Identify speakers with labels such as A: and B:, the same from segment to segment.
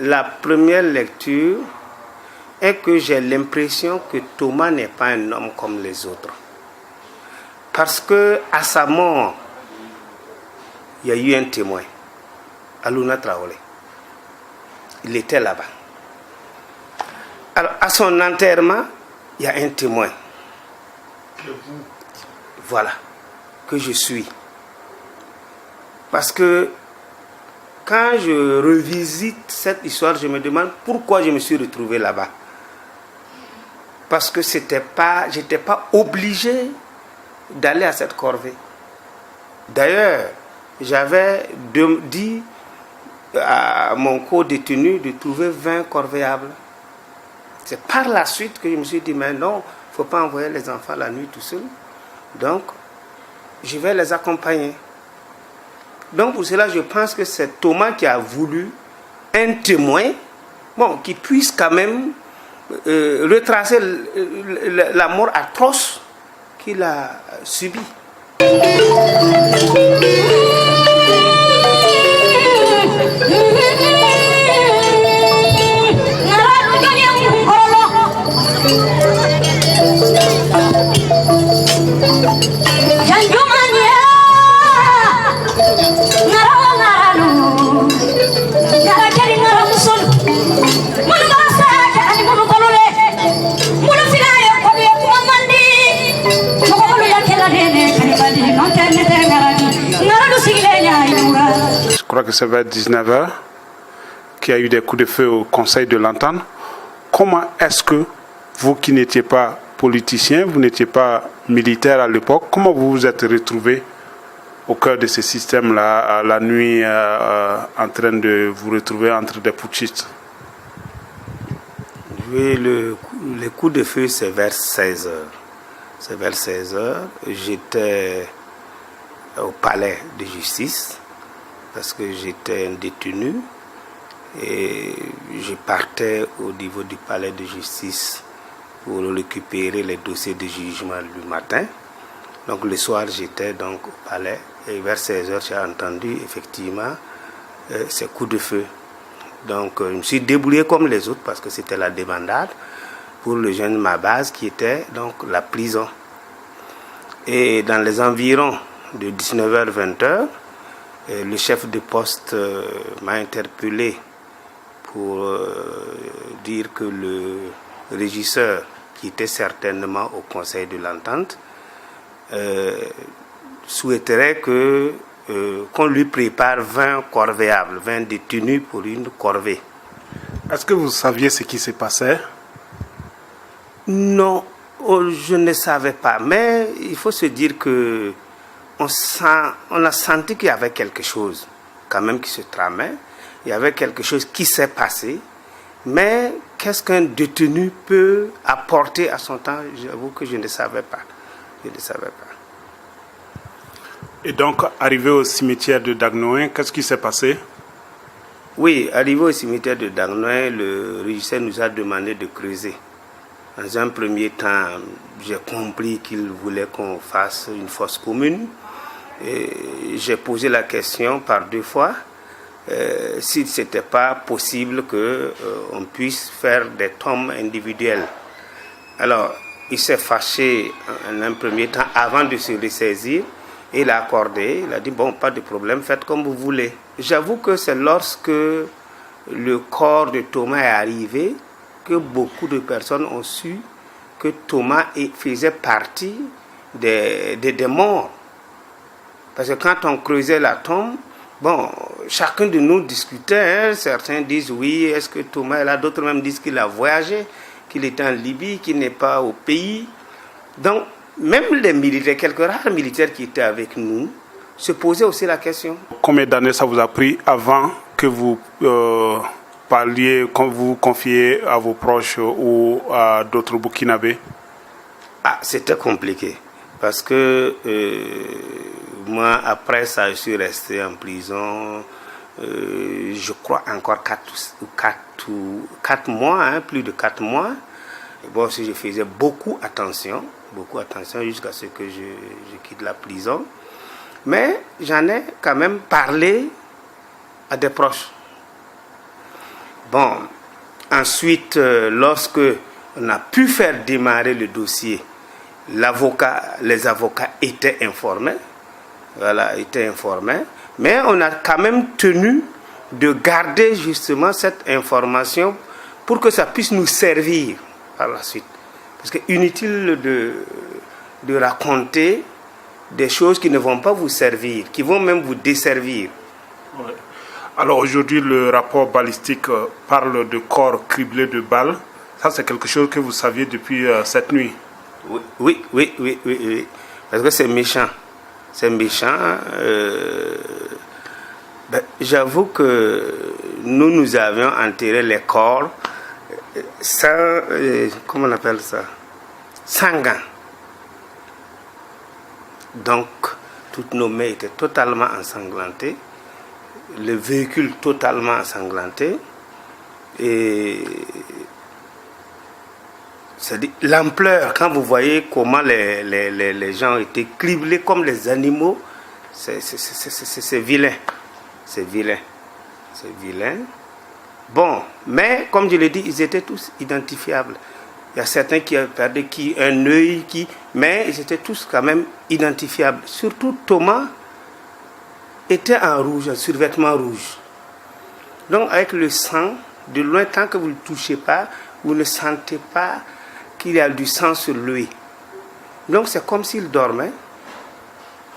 A: la première lecture est que j'ai l'impression que Thomas n'est pas un homme comme les autres. Parce que à sa mort, il y a eu un témoin, Alouna Traoré. Il était là-bas. Alors, à son enterrement, il y a un témoin. Voilà, que je suis. Parce que quand je revisite cette histoire, je me demande pourquoi je me suis retrouvé là-bas. Parce que j'étais pas obligé d'aller à cette corvée. D'ailleurs, j'avais dit à mon co-détenu de trouver 20 corvéables. C'est par la suite que je me suis dit, mais non, il ne faut pas envoyer les enfants la nuit tout seul. Donc, je vais les accompagner. Donc, pour cela, je pense que c'est Thomas qui a voulu un témoin, qui puisse quand même retracer la mort atroce qu'il a subie.
B: Je crois que c'est vers 19h qu'il y a eu des coups de feu au Conseil de l'Entente. Comment est-ce que vous qui n'étiez pas politicien, vous n'étiez pas militaire à l'époque, comment vous vous êtes retrouvé au cœur de ce système-là, la nuit, en train de vous retrouver entre des putschistes?
A: Oui, les coups de feu, c'est vers 16h. C'est vers 16h. J'étais au palais de justice parce que j'étais un détenu et je partais au niveau du palais de justice pour récupérer les dossiers de jugement le matin. Donc le soir, j'étais donc au palais et vers 16h, j'ai entendu effectivement ces coups de feu. Donc je me suis débrouillé comme les autres parce que c'était la débandade pour le jeune Mabaz qui était donc la prison. Et dans les environs de 19h-20h, le chef de poste m'a interpellé pour dire que le régisseur qui était certainement au Conseil de l'Entente souhaiterait qu'on lui prépare 20 corvéables, 20 détenus pour une corvée.
B: Est-ce que vous saviez ce qui se passait?
A: Non, je ne savais pas. Mais il faut se dire que on a senti qu'il y avait quelque chose quand même qui se tramait. Il y avait quelque chose qui s'est passé. Mais qu'est-ce qu'un détenu peut apporter à son temps? J'avoue que je ne savais pas. Je ne savais pas.
B: Et donc, arrivé au cimetière de Dagnoin, qu'est-ce qui s'est passé?
A: Oui, arrivé au cimetière de Dagnoin, le régisseur nous a demandé de creuser. Dans un premier temps, j'ai compris qu'il voulait qu'on fasse une fosse commune. J'ai posé la question par 2 fois si ce n'était pas possible qu'on puisse faire des tombes individuelles. Alors, il s'est fâché en un premier temps avant de se ressaisir. Et il a accordé, il a dit, bon, pas de problème, faites comme vous voulez. J'avoue que c'est lorsque le corps de Thomas est arrivé que beaucoup de personnes ont su que Thomas faisait partie des morts. Parce que quand on creusait la tombe, bon, chacun de nous discutait, hein. Certains disent oui, est-ce que Thomas est là? D'autres même disent qu'il a voyagé, qu'il était en Libye, qu'il n'est pas au pays. Donc, même les militaires, quelques rares militaires qui étaient avec nous, se posaient aussi la question.
B: Combien d'années ça vous a pris avant que vous parliez, quand vous confiez à vos proches ou à d'autres Burkinabés?
A: C'était compliqué. Parce que moi, après ça, je suis resté en prison, je crois encore 4 mois, hein, plus de 4 mois. Bon, je faisais beaucoup attention jusqu'à ce que je quitte la prison. Mais j'en ai quand même parlé à des proches. Bon, ensuite, lorsque on a pu faire démarrer le dossier, les avocats étaient informés, mais on a quand même tenu de garder justement cette information pour que ça puisse nous servir par la suite. Parce que inutile de raconter des choses qui ne vont pas vous servir, qui vont même vous desservir.
B: Ouais. Alors aujourd'hui, le rapport balistique parle de corps criblés de balles. Ça, c'est quelque chose que vous saviez depuis cette nuit.
A: Oui. Parce que c'est méchant. C'est méchant. J'avoue que nous avions enterré les corps sans, comment on appelle ça, sans gants. Donc, toutes nos mains étaient totalement ensanglantées, le véhicule totalement ensanglanté, et c'est-à-dire l'ampleur, quand vous voyez comment les gens ont été criblés comme les animaux, c'est vilain. C'est vilain. Bon, mais comme je l'ai dit, ils étaient tous identifiables. Il y a certains qui ont perdu un œil, mais ils étaient tous quand même identifiables. Surtout Thomas était en rouge, un survêtement rouge. Donc avec le sang, de loin, tant que vous ne le touchez pas, vous ne sentez pas qu'il y a du sang sur lui. Donc c'est comme s'il dormait,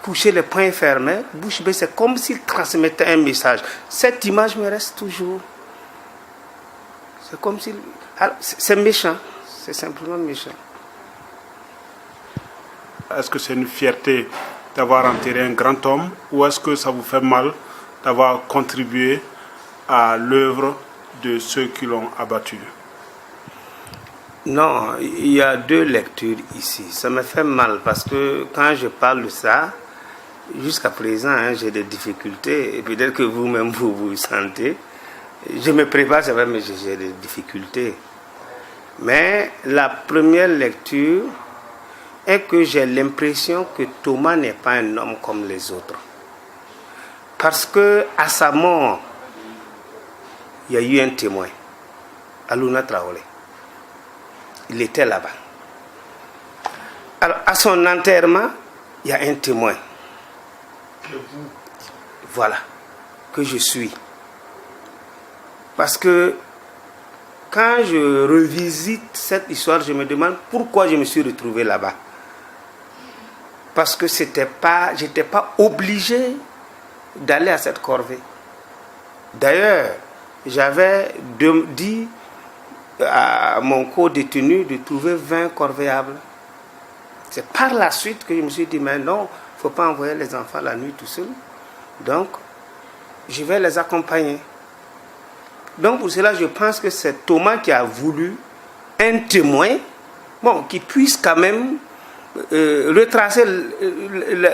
A: couché les poings fermés, bouche bée, c'est comme s'il transmettait un message. Cette image me reste toujours. C'est comme s'il... C'est méchant, c'est simplement méchant.
B: Est-ce que c'est une fierté d'avoir enterré un grand homme ou est-ce que ça vous fait mal d'avoir contribué à l'œuvre de ceux qui l'ont abattu?
A: Non, il y a deux lectures ici. Ça me fait mal parce que quand je parle de ça, jusqu'à présent, j'ai des difficultés. Et peut-être que vous-même, vous sentez. Je me prépare, c'est vrai, mais j'ai des difficultés. Mais la première lecture est que j'ai l'impression que Thomas n'est pas un homme comme les autres. Parce que à sa mort, il y a eu un témoin, Alouna Traoré. Il était là-bas. Alors, à son enterrement, il y a un témoin. Voilà, que je suis. Parce que quand je revisite cette histoire, je me demande pourquoi je me suis retrouvé là-bas. Parce que j'étais pas obligé d'aller à cette corvée. D'ailleurs, j'avais dit à mon co-détenu de trouver 20 corvéables. C'est par la suite que je me suis dit, mais non, il ne faut pas envoyer les enfants la nuit tout seul. Donc, je vais les accompagner. Donc, pour cela, je pense que c'est Thomas qui a voulu un témoin, qui puisse quand même retracer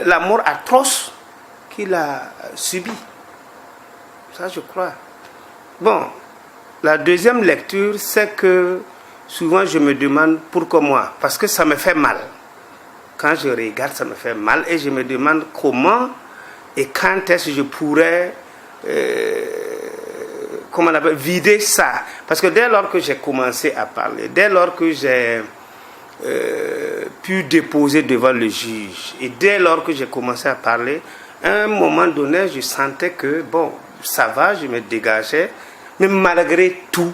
A: la mort atroce qu'il a subie. Ça, je crois. Bon, la deuxième lecture, c'est que souvent je me demande pourquoi moi, parce que ça me fait mal. Quand je regarde, ça me fait mal et je me demande comment et quand est-ce que je pourrais vider ça. Parce que dès lors que j'ai commencé à parler, dès lors que j'ai pu déposer devant le juge et dès lors que j'ai commencé à parler, à un moment donné, je sentais que, ça va, je me dégageais, mais malgré tout,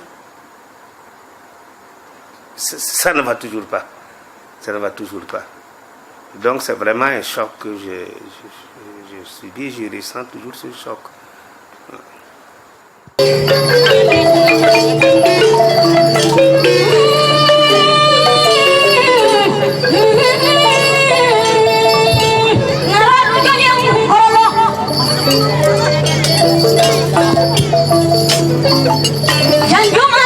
A: ça ne va toujours pas. Ça ne va toujours pas. Donc c'est vraiment un choc que je subis, je ressens toujours ce choc.
C: Jangan